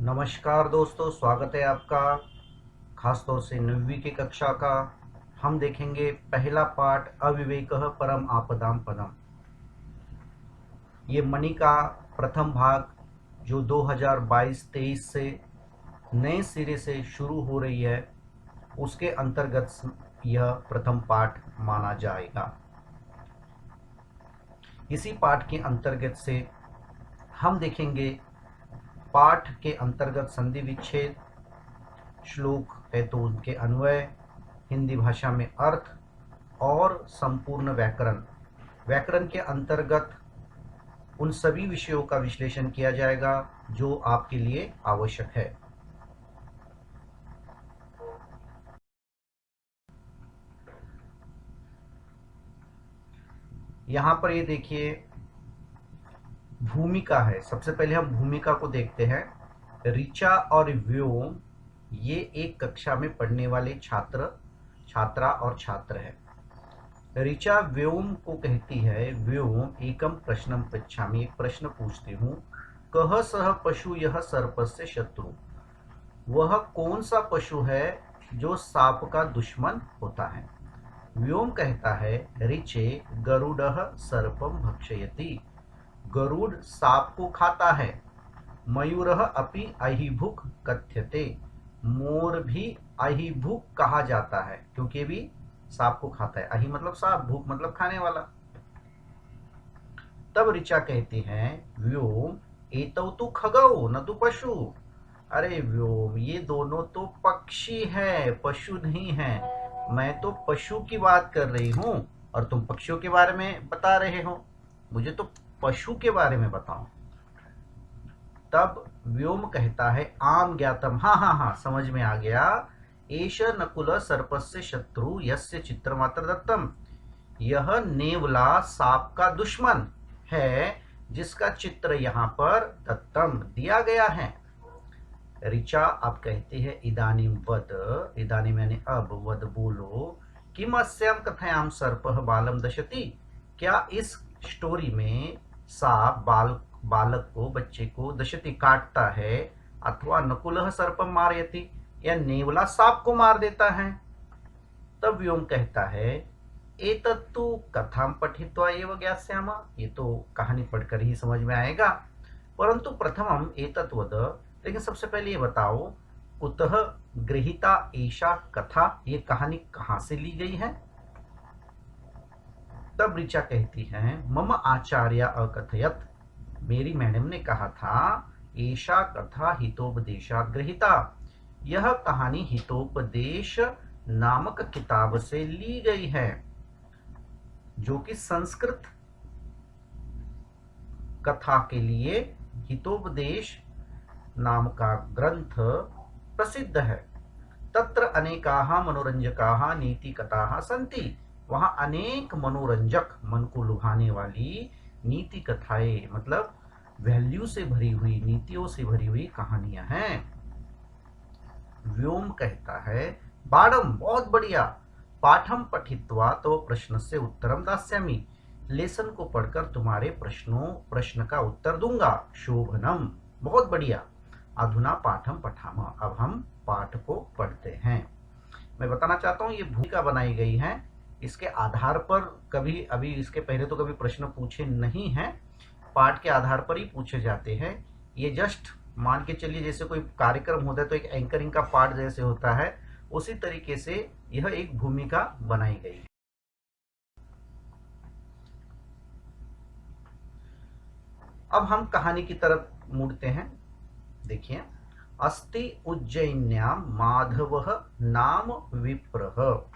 नमस्कार दोस्तों, स्वागत है आपका। खास तौर से 9वीं की कक्षा का हम देखेंगे पहला पाठ अविवेकः परम आपदाम पदम। ये मणि का प्रथम भाग जो 2022-23 से नए सिरे से शुरू हो रही है, उसके अंतर्गत यह प्रथम पाठ माना जाएगा। इसी पाठ के अंतर्गत से हम देखेंगे पाठ के अंतर्गत संधि विच्छेद, श्लोक है तो उनके अन्वय, हिंदी भाषा में अर्थ और संपूर्ण व्याकरण। व्याकरण के अंतर्गत उन सभी विषयों का विश्लेषण किया जाएगा जो आपके लिए आवश्यक है। यहाँ पर ये देखिए भूमिका है। सबसे पहले हम भूमिका को देखते हैं। ऋचा और व्योम ये एक कक्षा में पढ़ने वाले छात्रा और छात्र है। ऋचा व्योम को कहती है, व्योम एकम प्रश्नम पृच्छामि, एक प्रश्न पूछती हूँ, कह सह पशु यह सर्पस्य शत्रु, वह कौन सा पशु है जो सांप का दुश्मन होता है। व्योम कहता है, ऋचे गरुडः सर्पम भक्षयति, गरुड़ सांप को खाता है। मयूरः अपि अहिभुक् कथ्यते, मोर भी अहिभुक कहा जाता है क्योंकि भी सांप को खाता है। अहि मतलब सांप, भूख मतलब खाने वाला। तब ऋचा कहती है, व्योम एतौ तु खगौ न तु पशु, अरे व्योम ये दोनों तो पक्षी है, पशु नहीं है। मैं तो पशु की बात कर रही हूँ और तुम पक्षियों के बारे में बता रहे हो, मुझे तो पशु के बारे में बताओ। तब व्योम कहता है, आम ज्ञातम, हाँ हाँ हाँ समझ में आ गया, एष नकुल सर्पस्य शत्रु यस्य चित्रमात्र दत्तम, यह नेवला सांप का दुश्मन है जिसका चित्र यहाँ पर दत्तम दिया गया है। ऋचा आप कहते हैं, इदानीम वद, इदानीम यानी अब, वद बोलो, किम अस्याम कथायाम सर्पः बालम दशति, क्या इस स्टोरी में सांप बालक को, बच्चे को, दशति काटता है, अथवा नकुलः सर्पम मारयति या नेवला सांप को मार देता है। तब व्योम कहता है, एतत्तु कथाम पठित्वा एव ज्ञास्यामः, ये तो कहानी पढ़कर ही समझ में आएगा, परंतु प्रथमम एतत् वद, लेकिन सबसे पहले ये बताओ, कुतः गृहीता एषा कथा, ये कहानी कहाँ से ली गई है। तब ऋचा कहती है, मम आचार्य अकथयत, मेरी मैडम ने कहा था, एषा कथा हितोपदेशात् गृहीता, यह कहानी हितोपदेश नामक किताब से ली गई है, जो कि संस्कृत कथा के लिए हितोपदेश नाम का ग्रंथ प्रसिद्ध है। तत्र अनेकाः मनोरंजकाः नीति कथाः सन्ति, वहां अनेक मनोरंजक, मन को लुभाने वाली नीति कथाएं, मतलब वैल्यू से भरी हुई, नीतियों से भरी हुई कहानियां हैं। व्योम कहता है, बाणम बहुत बढ़िया, पाठम पठित्वा तो प्रश्न से उत्तरम दास्यामि, लेसन को पढ़कर तुम्हारे प्रश्न का उत्तर दूंगा। शोभनम बहुत बढ़िया, अधुना पाठम पठामः, अब हम पाठ को पढ़ते हैं। मैं बताना चाहता हूँ ये भूमिका बनाई गई है, इसके आधार पर कभी, अभी इसके पहले तो कभी प्रश्न पूछे नहीं हैं, पाठ के आधार पर ही पूछे जाते हैं। ये जस्ट मान के चलिए जैसे कोई कार्यक्रम होता है तो एक एंकरिंग का पार्ट जैसे होता है, उसी तरीके से यह एक भूमिका बनाई गई है। अब हम कहानी की तरफ मुड़ते हैं। देखिए, अस्ति उज्जयिन्यां माधवः नाम विप्रः,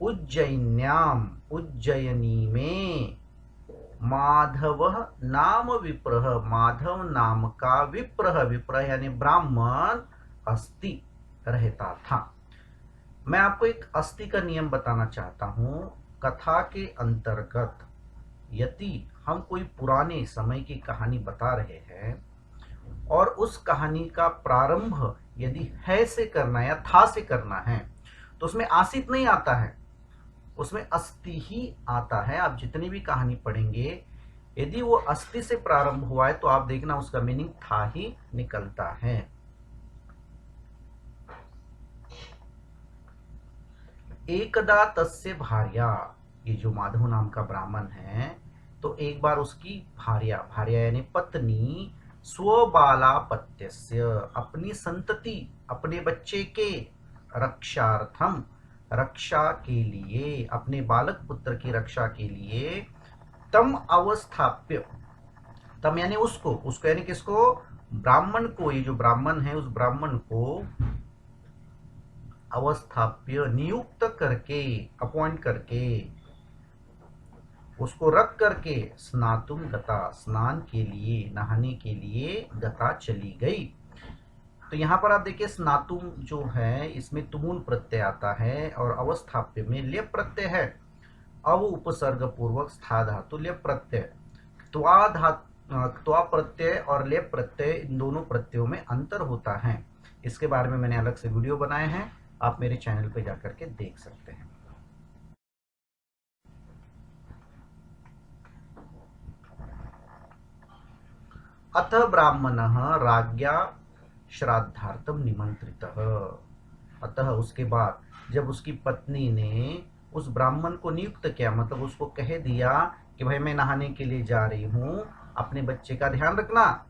उज्जयिन्याम, उज्जयिनी में, माधवः नाम विप्रः, माधव नाम का विप्रः, विप्रः यानी ब्राह्मण, अस्ति रहता था। मैं आपको एक अस्ति का नियम बताना चाहता हूं। कथा के अंतर्गत यदि हम कोई पुराने समय की कहानी बता रहे हैं और उस कहानी का प्रारंभ यदि है से करना है या था से करना है, तो उसमें आसित नहीं आता है, उसमें अस्ति ही आता है। आप जितनी भी कहानी पढ़ेंगे यदि वो अस्ति से प्रारंभ हुआ है तो आप देखना उसका मीनिंग था ही निकलता है। एकदा तस्य भार्या, ये जो माधव नाम का ब्राह्मण है, तो एक बार उसकी भार्या, भार्या यानी पत्नी, स्वबालापत्यस्य, अपनी संतति, अपने बच्चे के रक्षार्थम, रक्षा के लिए, अपने बालक पुत्र की रक्षा के लिए, तम अवस्थाप्य, तम यानी उसको, उसको यानी किसको, ब्राह्मण को, ये जो ब्राह्मण है उस ब्राह्मण को अवस्थाप्य नियुक्त करके, अपॉइंट करके, उसको रख करके, स्नातुम गता, स्नान के लिए, नहाने के लिए गता, चली गई। तो यहां पर आप देखिए स्नातुम जो है इसमें तुमुल प्रत्यय आता है और अवस्थाप्य में लेप प्रत्यय है। अव उपसर्ग पूर्वक स्था धातु लेप प्रत्यय, त्वा प्रत्यय और लेप प्रत्यय, इन दोनों प्रत्ययों में अंतर होता है। इसके बारे में मैंने अलग से वीडियो बनाए हैं, आप मेरे चैनल पे जाकर के देख सकते हैं। अथ ब्राह्मणः राज्ञा श्राद्धार्थम निमंत्रितः, अतः उसके बाद जब उसकी पत्नी ने उस ब्राह्मण को नियुक्त किया, मतलब उसको कह दिया कि भाई मैं नहाने के लिए जा रही हूं, अपने बच्चे का ध्यान रखना,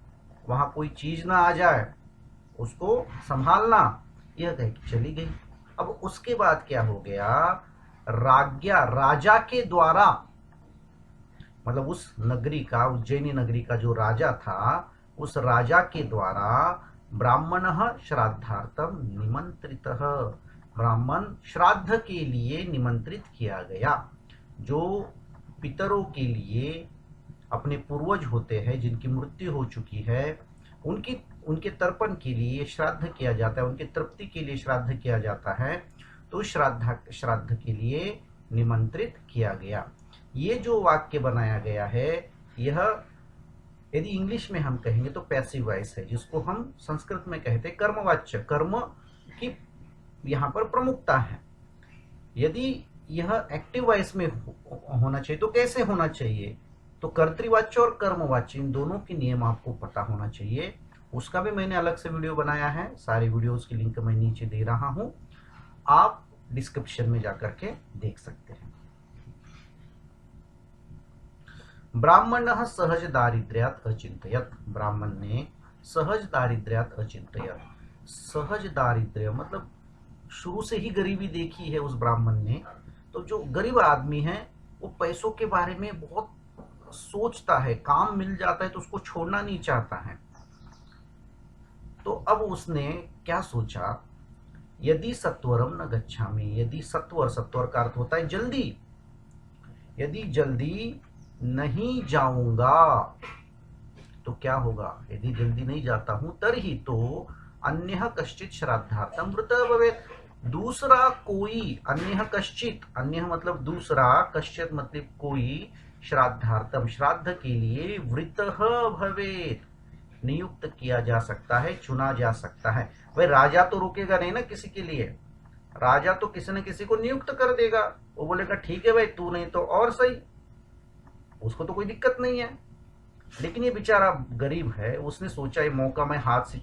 वहां कोई चीज ना आ जाए, उसको संभालना, यह कह के चली गई। अब उसके बाद क्या हो गया, राज्ञा, राजा के द्वारा, मतलब उस नगरी का, उज्जैनी नगरी का जो राजा था, उस राजा के द्वारा ब्राह्मणः श्राद्धार्थम निमंत्रितः, ब्राह्मण श्राद्ध के लिए निमंत्रित किया गया। जो पितरों के लिए, अपने पूर्वज होते हैं जिनकी मृत्यु हो चुकी है, उनके तर्पण के लिए श्राद्ध किया जाता है, उनकी तृप्ति के लिए श्राद्ध किया जाता है, तो श्राद्ध के लिए निमंत्रित किया गया। ये जो वाक्य बनाया गया है, यह यदि इंग्लिश में हम कहेंगे तो पैसिव वॉइस है, जिसको हम संस्कृत में कहते हैं कर्मवाच्य, कर्म की यहाँ पर प्रमुखता है। यदि यह एक्टिव वॉइस में होना चाहिए तो कैसे होना चाहिए, तो कर्तृवाच्य और कर्मवाच्य, इन दोनों के नियम आपको पता होना चाहिए। उसका भी मैंने अलग से वीडियो बनाया है, सारे वीडियोस की लिंक मैं नीचे दे रहा हूं, आप डिस्क्रिप्शन में जाकर के देख सकते हैं। ब्राह्मणः सहज दारिद्र्यात् अचिंतयत्, ब्राह्मण ने सहज दारिद्र्यात् अचिंतयत्, सहज दारिद्र्य मतलब शुरू से ही गरीबी देखी है उस ब्राह्मण ने, तो जो गरीब आदमी है वो पैसों के बारे में बहुत सोचता है, काम मिल जाता है तो उसको छोड़ना नहीं चाहता है। तो अब उसने क्या सोचा, यदि सत्वरम न गच्छामि, यदि सत्वर, सत्वर का अर्थ होता है जल्दी, यदि जल्दी नहीं जाऊंगा तो क्या होगा, यदि जल्दी नहीं जाता हूं तरही तो अन्यः कश्चित् श्राद्धार्थम वृतः भवेत्, दूसरा कोई, अन्यः कश्चित्, अन्यः मतलब दूसरा, कश्चित् मतलब कोई, श्राद्धार्थम श्राद्ध के लिए, वृतः भवेत् नियुक्त किया जा सकता है, चुना जा सकता है। भाई राजा तो रुकेगा नहीं ना किसी के लिए, राजा तो किसी न किसी को नियुक्त कर देगा, वो बोलेगा ठीक है भाई तू नहीं तो और सही, उसको तो कोई दिक्कत नहीं है। लेकिन ये बेचारा गरीब है, उसने सोचा ये मौका मैं हाथ से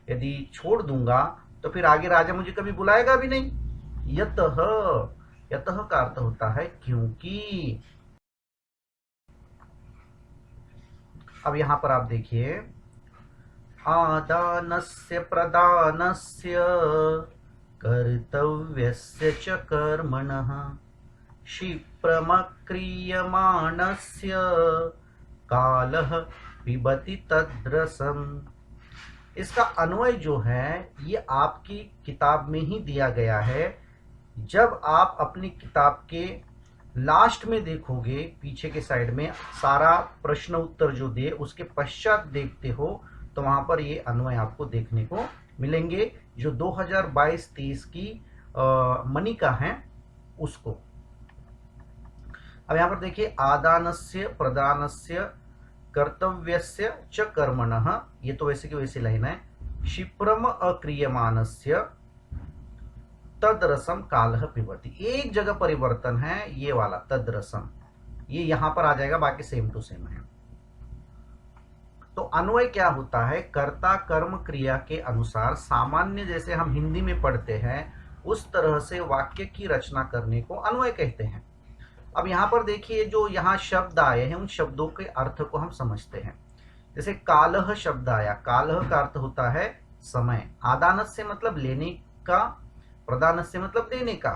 यदि छोड़ दूंगा तो फिर आगे राजा मुझे कभी बुलाएगा भी नहीं। यतः, यतः का अर्थ होता है क्योंकि। अब यहां पर आप देखिए, आदानस्य प्रदानस्य कर्तव्यस्य च कर्मणः क्षिप्रमक्रियमाणस्य कालः पिबति तद्रसम्। इसका अन्वय जो है ये आपकी किताब में ही दिया गया है। जब आप अपनी किताब के लास्ट में देखोगे, पीछे के साइड में सारा प्रश्न उत्तर जो दे उसके पश्चात देखते हो तो वहां पर ये अन्वय आपको देखने को मिलेंगे, जो 2022-23 की मनिका है उसको। अब यहां पर देखिए, आदानस्य प्रदानस्य कर्तव्यस्य च कर्मणः, ये तो वैसे की वैसी लाइन है। क्षिप्रम अक्रियमानस्य तदरसम कालः पिबति, एक जगह परिवर्तन है ये वाला तदरसम, ये यहां पर आ जाएगा, बाकी सेम टू सेम है। तो अन्वय क्या होता है, कर्ता कर्म क्रिया के अनुसार सामान्य जैसे हम हिंदी में पढ़ते हैं उस तरह से वाक्य की रचना करने को अन्वय कहते हैं। अब यहाँ पर देखिए जो यहाँ शब्द आए हैं उन शब्दों के अर्थ को हम समझते हैं। जैसे कालह शब्द आया, कालह का अर्थ होता है समय, आदानस्य मतलब लेने का, प्रदानस्य मतलब देने का,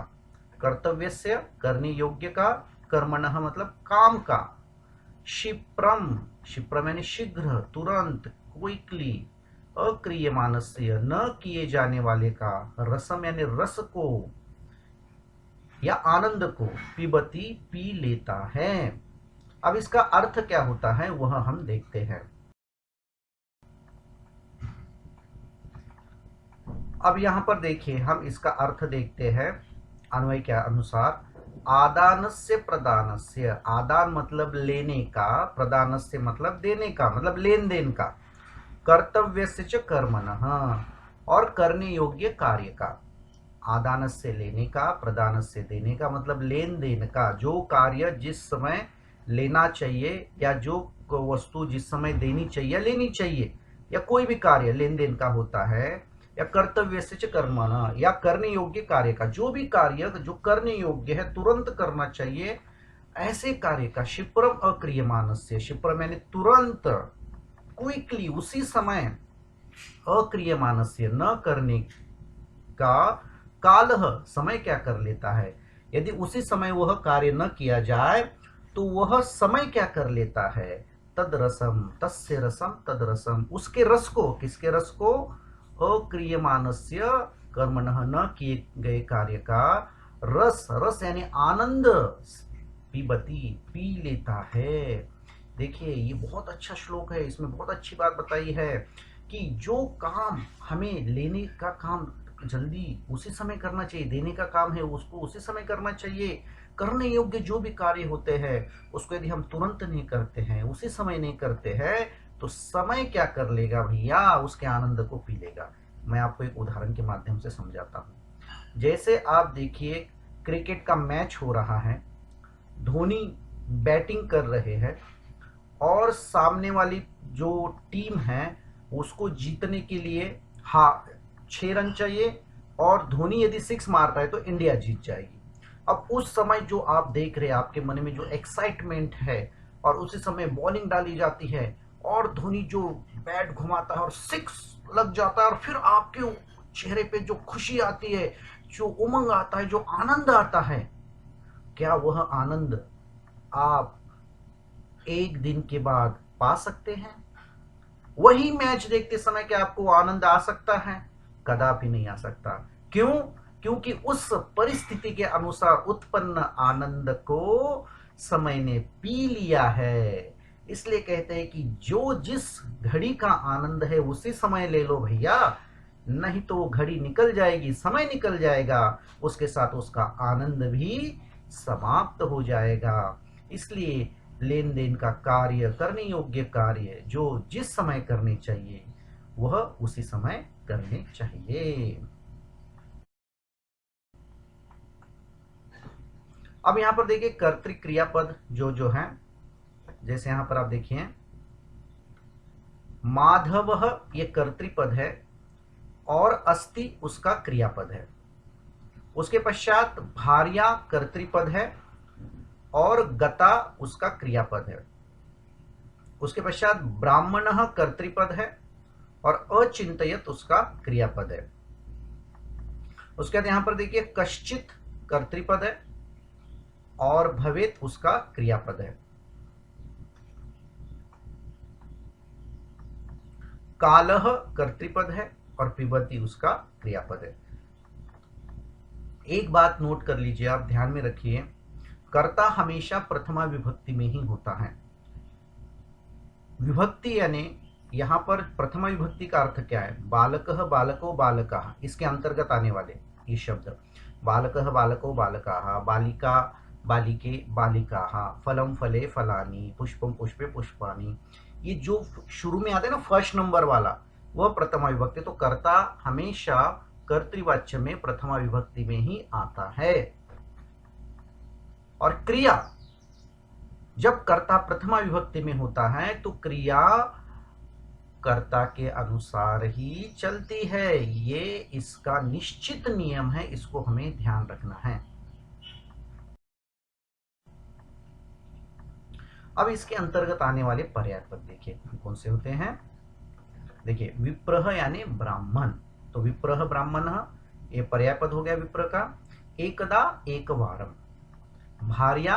कर्तव्यस्य करने योग्य का, कर्मणः मतलब काम का, क्षिप्रम, क्षिप्रम यानी शीघ्र, तुरंत, क्विकली, अक्रियमानस्य न किए जाने वाले का, रसम यानी रस को या आनंद को, पिबती पी लेता है। अब इसका अर्थ क्या होता है वह हम देखते हैं। अब यहां पर देखिए हम इसका अर्थ देखते हैं अन्वय के अनुसार। आदानस्य प्रदानस्य, आदान मतलब लेने का, प्रदानस्य मतलब देने का, मतलब लेन देन का, कर्तव्यस्य च कर्मणः और करने योग्य कार्य का। आदान से लेने का, प्रदान से देने का मतलब लेन देन का, जो कार्य जिस समय लेना चाहिए या जो वस्तु जिस समय देनी चाहिए या लेनी चाहिए, या कोई भी कार्य लेन देन का होता है, या कर्तव्य से कर्मणा या करने योग्य कार्य का, जो भी कार्य जो करने योग्य है तुरंत करना चाहिए ऐसे कार्य का। क्षिप्रम अक्रियमानस्य, क्षिप्रम यानी तुरंत, क्विकली उसी समय, अक्रियमानस्य न करने का, कालह समय क्या कर लेता है, यदि उसी समय वह कार्य न किया जाए तो वह समय क्या कर लेता है, तद रसम, तस्य रसम तद रसम, उसके रस को, किसके रस को, अक्रियमानस्य कर्मणः न किए गए कार्य का रस, रस यानी आनंद, पिबती पी लेता है। देखिए ये बहुत अच्छा श्लोक है, इसमें बहुत अच्छी बात बताई है कि जो काम हमें लेने का काम जल्दी उसी समय करना चाहिए, देने का काम है उसको उसी समय करना चाहिए, करने योग्य जो भी कार्य होते हैं उसको यदि हम तुरंत नहीं करते हैं, उसी समय नहीं करते हैं, तो समय क्या कर लेगा भैया, उसके आनंद को पी लेगा। मैं आपको एक उदाहरण के माध्यम से समझाता हूँ। जैसे आप देखिए क्रिकेट का मैच हो रहा है, धोनी बैटिंग कर रहे हैं और सामने वाली जो टीम है उसको जीतने के लिए 6 रन चाहिए और धोनी यदि 6 मारता है तो इंडिया जीत जाएगी। अब उस समय जो आप देख रहे हैं, आपके मन में जो एक्साइटमेंट है, और उसी समय बॉलिंग डाली जाती है और धोनी जो बैट घुमाता है और 6 लग जाता है, और फिर आपके चेहरे पे जो खुशी आती है, जो उमंग आता है, जो आनंद आता है, क्या वह आनंद आप एक दिन के बाद पा सकते हैं? वही मैच देखते समय क्या आपको आनंद आ सकता है? कदापि नहीं आ सकता। क्यों? क्योंकि उस परिस्थिति के अनुसार उत्पन्न आनंद को समय ने पी लिया है। इसलिए कहते हैं कि जो जिस घड़ी का आनंद है उसी समय ले लो भैया, नहीं तो वो घड़ी निकल जाएगी, समय निकल जाएगा, उसके साथ उसका आनंद भी समाप्त हो जाएगा। इसलिए लेन देन का कार्य, करने योग्य कार्य जो जिस समय करने चाहिए वह उसी समय करने चाहिए। अब यहां पर देखिए कर्तृ क्रियापद जो जो है, जैसे यहां पर आप देखिए माधव ये कर्तृपद है और अस्ति उसका क्रियापद है। उसके पश्चात भार्या कर्तृपद है और गता उसका क्रियापद है। उसके पश्चात ब्राह्मणः कर्तृपद है और अचिंतयत उसका क्रियापद है। उसके बाद यहां पर देखिए कश्चित कर्तृपद है और भवेत उसका क्रियापद है। कालह कर्तृपद है और पिबती उसका क्रियापद है। एक बात नोट कर लीजिए, आप ध्यान में रखिए, कर्ता हमेशा प्रथमा विभक्ति में ही होता है। विभक्ति यानी यहां पर प्रथमा विभक्ति का अर्थ क्या है, बालकः बालको बालकाः, इसके अंतर्गत आने वाले ये शब्द, बालकः बालको बालकाः, बालिका बालिके बालिकाः, फलम फले फलानि, पुष्पम पुष्पे पुष्पानि, ये जो शुरू में आते हैं ना फर्स्ट नंबर वाला, वह प्रथमा विभक्ति। तो कर्ता हमेशा कर्तृवाच्य में प्रथमा विभक्ति में ही आता है। और क्रिया, जब कर्ता प्रथमा विभक्ति में होता है तो क्रिया कर्ता के अनुसार ही चलती है। ये इसका निश्चित नियम है, इसको हमें ध्यान रखना है। अब इसके अंतर्गत आने वाले पर्याय पद देखिए कौन से होते हैं। देखिए विप्रह यानी ब्राह्मण, तो विप्रह ब्राह्मण ये पर्याय पद हो गया विप्र का। एकदा एकवारम, भार्या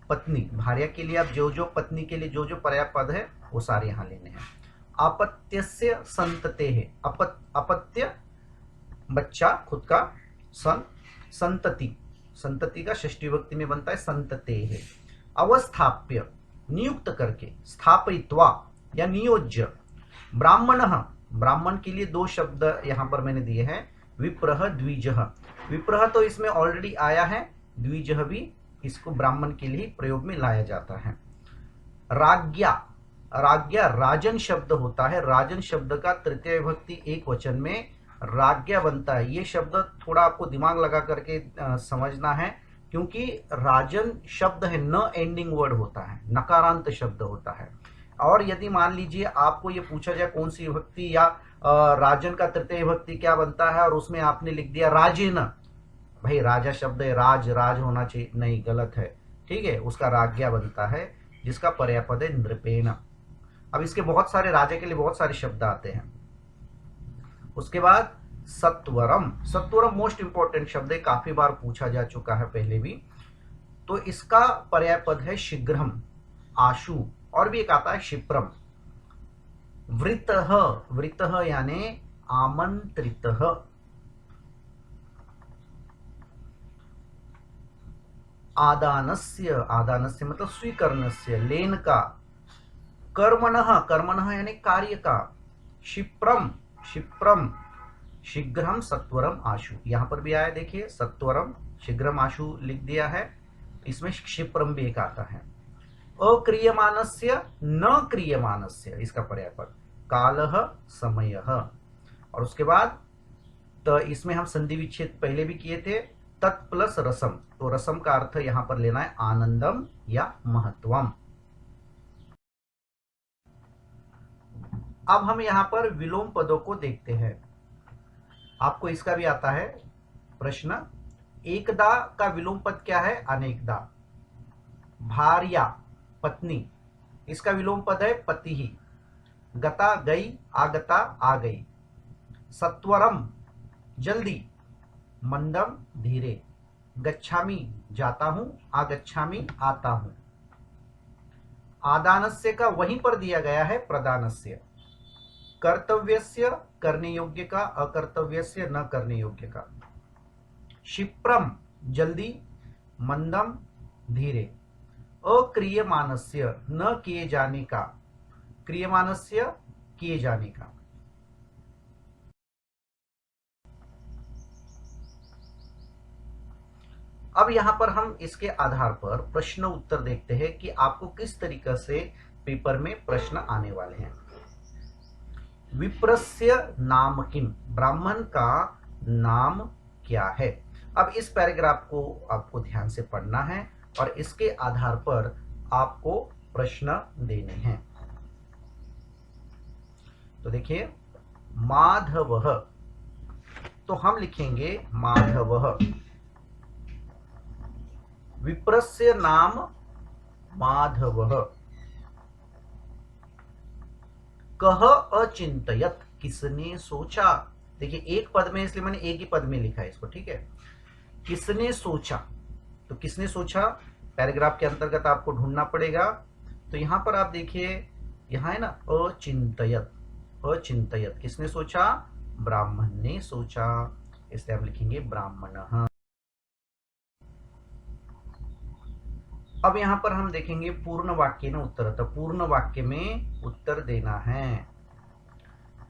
पत्नी, भार्या के लिए आप जो जो पत्नी के लिए जो जो पर्याय पद है वो सारे यहां लेने हैं। अपत्यस्य संतते है, अपत्य बच्चा खुद का, संतति, संतति का षष्ठी विभक्ति में बनता है संतते है। अवस्थाप्य नियुक्त करके, स्थापयित्वा या नियोज्य। ब्राह्मण, ब्राह्मण के लिए दो शब्द यहां पर मैंने दिए हैं, विप्रह द्विजः। विप्रह तो इसमें ऑलरेडी आया है, द्विजः भी इसको ब्राह्मण के लिए प्रयोग में लाया जाता है। राज्ञा, राज्ञा राजन शब्द होता है, राजन शब्द का तृतीय विभक्ति एक वचन में राज्ञा बनता है। ये शब्द थोड़ा आपको दिमाग लगा करके समझना है, क्योंकि राजन शब्द है न एंडिंग वर्ड होता है, नकारांत शब्द होता है। और यदि मान लीजिए आपको ये पूछा जाए कौन सी विभक्ति या राजन का तृतीय विभक्ति क्या बनता है और उसमें आपने लिख दिया राजेन, भाई राजा शब्द है, राज राज होना चाहिए, नहीं गलत है, ठीक है, उसका राज्ञा बनता है जिसका पर्याय पद है नृपेण। अब इसके बहुत सारे, राजा के लिए बहुत सारे शब्द आते हैं। उसके बाद सत्वरम, सत्वरम मोस्ट इंपॉर्टेंट शब्द है, काफी बार पूछा जा चुका है पहले भी। तो इसका पर्याय पद है शीघ्रम, आशु, और भी एक आता है क्षिप्रम। वृतः, वृतः यानी आमंत्रितः। आदानस्य, आदानस्य मतलब स्वीकरणस्य, लेन का। कर्मणः, कर्मणः यानी कार्य का। क्षिप्रम, क्षिप्रम शीघ्रम सत्वरम आशु, यहां पर भी आया देखिए, सत्वरम शीघ्रम आशु लिख दिया है, इसमें क्षिप्रम भी एक आता है। अक्रियमानस्य न क्रियमानस्य, इसका पर्याय पद कालः समयः। और उसके बाद तो इसमें हम संधि विच्छेद पहले भी किए थे, तत् प्लस रसम, तो रसम का अर्थ यहां पर लेना है आनंदम या महत्वम। अब हम यहां पर विलोम पदों को देखते हैं। आपको इसका भी आता है प्रश्न। एकदा का विलोम पद क्या है? अनेकदा। भार्या पत्नी, इसका विलोम पद है पति ही। गता गई, आगता आ गई। सत्वरम जल्दी, मंदम धीरे। गच्छामि जाता हूं, आगच्छामि आता हूं। आदानस्य का वहीं पर दिया गया है प्रदानस्य। कर्तव्यस्य करने योग्य का, अकर्तव्यस्य न करने योग्य का। क्षिप्रम जल्दी, मंदम धीरे। अक्रियमानस्य न किए जाने का, क्रियमानस्य किए जाने का। अब यहां पर हम इसके आधार पर प्रश्न उत्तर देखते हैं कि आपको किस तरीके से पेपर में प्रश्न आने वाले हैं। विप्रस्य नाम किम, ब्राह्मण का नाम क्या है। अब इस पैराग्राफ को आपको ध्यान से पढ़ना है और इसके आधार पर आपको प्रश्न देने हैं। तो देखिए, माधवः, तो हम लिखेंगे माधवः। विप्रस्य नाम माधवः। कह अचिंतयत, किसने सोचा। देखिए एक पद में, इसलिए मैंने एक ही पद में लिखा है इसको, ठीक है। किसने सोचा, तो किसने सोचा पैराग्राफ के अंतर्गत आपको ढूंढना पड़ेगा। तो यहां पर आप देखिए, यहां है ना अचिंतयत, अचिंतयत किसने सोचा? ब्राह्मण ने सोचा, इसलिए हम लिखेंगे ब्राह्मणः। अब यहां पर हम देखेंगे पूर्ण वाक्य में उत्तर, तो पूर्ण वाक्य में उत्तर देना है।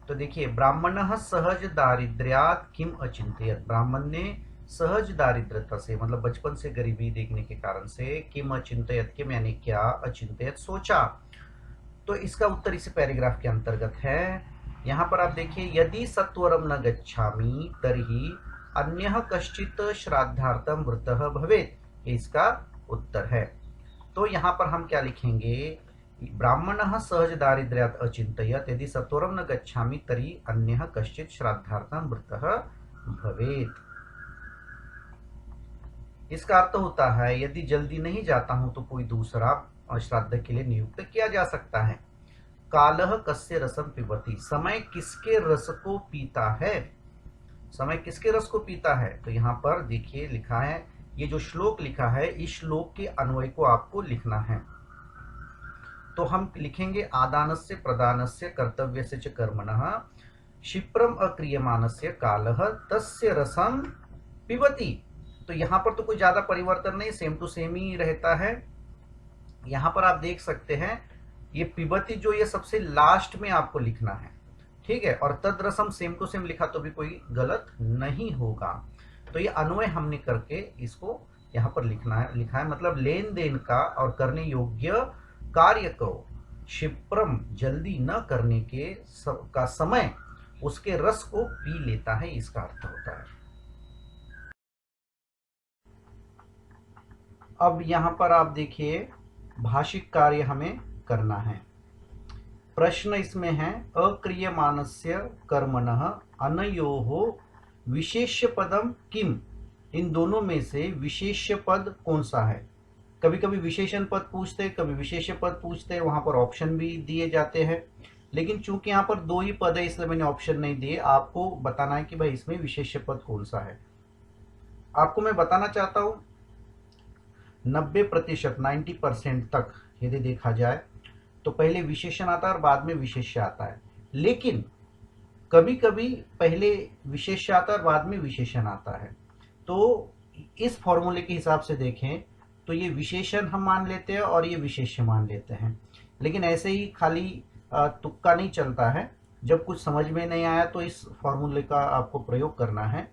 तो देखिए, ब्राह्मणः सहज दारिद्र्यात् किम अचिंतयत, ब्राह्मण ने सहज दारिद्रता से, मतलब बचपन से गरीबी देखने के कारण से, किम अचिंतयत, किम यानी क्या, अचिंतयत सोचा। तो इसका उत्तर इस पैराग्राफ के अंतर्गत है। यहां पर आप देखिए, यदि सत्वरम न गच्छामि तर्हि अन्यः कश्चित् श्राद्धार्थम वृतः भवेत्, इसका उत्तर है। तो यहाँ पर हम क्या लिखेंगे, ब्राह्मणः सहज दारिद्र्यात् अचिन्तयत् यदि सत्वरं न गच्छामि तर्हि अन्यः कश्चित् श्राद्धार्थं मृतः भवेत्। इसका अर्थ होता है यदि जल्दी नहीं जाता हूं तो कोई दूसरा श्राद्ध के लिए नियुक्त किया जा सकता है। कालः कस्य रसं पिबति, समय किसके रस को पीता है, समय किसके रस को पीता है। तो यहाँ पर देखिए लिखा है, ये जो श्लोक लिखा है इस श्लोक के अन्वय को आपको लिखना है। तो हम लिखेंगे आदानस्य प्रदानस्य कर्तव्यस्य च कर्मणः क्षिप्रम अक्रियमाणस्य कालः तस्य रसं पिबति। तो यहाँ पर तो कोई ज्यादा परिवर्तन नहीं, सेम टू सेम ही रहता है। यहाँ पर आप देख सकते हैं ये पिबती जो ये सबसे लास्ट में आपको लिखना है, ठीक है, और तद रसम सेम टू सेम लिखा तो भी कोई गलत नहीं होगा। तो ये अन्वय हमने करके इसको यहाँ पर लिखा है, मतलब लेन देन का और करने योग्य कार्य को क्षिप्रम जल्दी न करने का समय उसके रस को पी लेता है, इसका अर्थ होता है। अब यहाँ पर आप देखिए भाषिक कार्य हमें करना है। प्रश्न इसमें है अक्रियमाणस्य कर्मणः अनयोः विशेष्य पदम किम, इन दोनों में से विशेष्य पद कौन सा है। कभी कभी विशेषण पद पूछते हैं, कभी विशेष्य पद पूछते हैं, वहां पर ऑप्शन भी दिए जाते हैं, लेकिन चूंकि यहाँ पर दो ही पद है इसलिए मैंने ऑप्शन नहीं दिए। आपको बताना है कि भाई इसमें विशेष्य पद कौन सा है। आपको मैं बताना चाहता हूं 90% 90% तक यदि देखा जाए तो पहले विशेषण आता है और बाद में विशेष्य आता है, लेकिन कभी कभी पहले विशेष्य आता है और बाद में विशेषण आता है। तो इस फॉर्मूले के हिसाब से देखें तो ये विशेषण हम मान लेते हैं और ये विशेष्य मान लेते हैं, लेकिन ऐसे ही खाली तुक्का नहीं चलता है। जब कुछ समझ में नहीं आया तो इस फॉर्मूले का आपको प्रयोग करना है,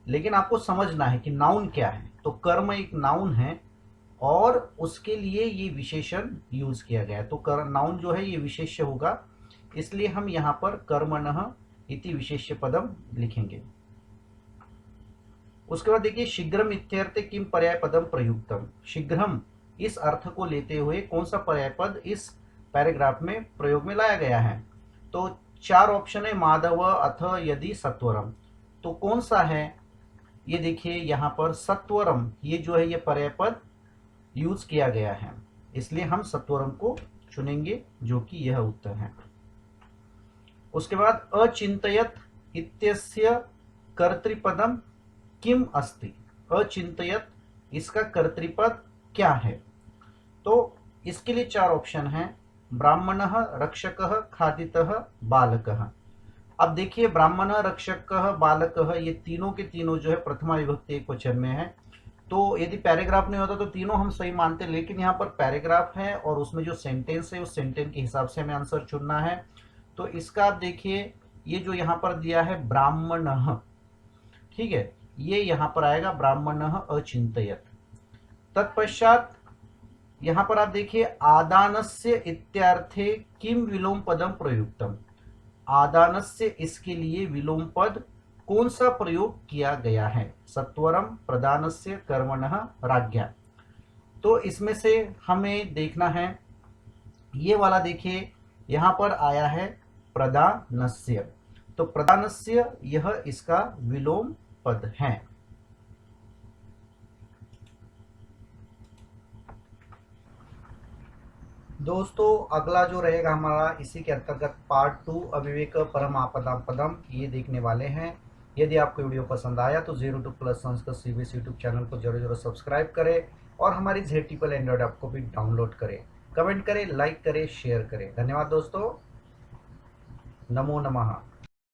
लेकिन आपको समझना है कि नाउन क्या है। तो कर्म एक नाउन है और उसके लिए ये विशेषण यूज किया गया है, तो नाउन जो है ये विशेष्य होगा, इसलिए हम यहाँ पर कर्मणः इति विशेष्य पदम लिखेंगे। उसके बाद देखिए शीघ्रम इत्यर्थे किम पर्याय पदम प्रयुक्तम, शीघ्रम इस अर्थ को लेते हुए कौन सा पर्याय पद इस पैराग्राफ में प्रयोग में लाया गया है। तो 4 ऑप्शन है, माधव अथ यदि सत्वरम, तो कौन सा है ये देखिए यहाँ पर सत्वरम, ये जो है ये पर्याय पद यूज किया गया है, इसलिए हम सत्वरम को चुनेंगे जो कि यह उत्तर है। उसके बाद अचिंतयत इत्यस्य कर्तृपदम किम अस्ति, अचिंतयत इसका कर्तृपद क्या है। तो इसके लिए 4 ऑप्शन हैं, ब्राह्मणः रक्षकः खादितः बालकः। अब देखिए ब्राह्मणः रक्षकः बालकः ये तीनों के तीनों जो है प्रथमा विभक्ति एकवचन में है। तो यदि पैराग्राफ नहीं होता तो तीनों हम सही मानते, लेकिन यहाँ पर पैराग्राफ है और उसमें जो सेंटेंस है उस सेंटेंस के हिसाब से हमें आंसर चुनना है। तो इसका आप देखिए ये जो यहाँ पर दिया है ब्राह्मणः, ठीक है, ये यहाँ पर आएगा ब्राह्मणः अचिंतयत। तत्पश्चात यहाँ पर आप देखिए आदानस्य इत्यार्थे किम विलोम पदम प्रयुक्तम, आदानस्य इसके लिए विलोम पद कौन सा प्रयोग किया गया है, सत्वरम प्रदानस्य कर्मणः राज्ञा। तो इसमें से हमें देखना है ये वाला, देखिए यहां पर आया है प्रदानस्य, तो प्रदानस्य यह इसका विलोम पद है। दोस्तों अगला जो रहेगा हमारा इसी के अंतर्गत पार्ट 2 अविवेक परम आपदाम पदम, ये देखने वाले हैं। यदि आपको वीडियो पसंद आया तो 02 plus Sanskrit CBS YouTube channel को जरूर सब्सक्राइब करें और हमारी ZTPL एंड्रॉइड ऐप को भी डाउनलोड करें, कमेंट करें, लाइक करें, शेयर करें। धन्यवाद दोस्तों, नमो नमः।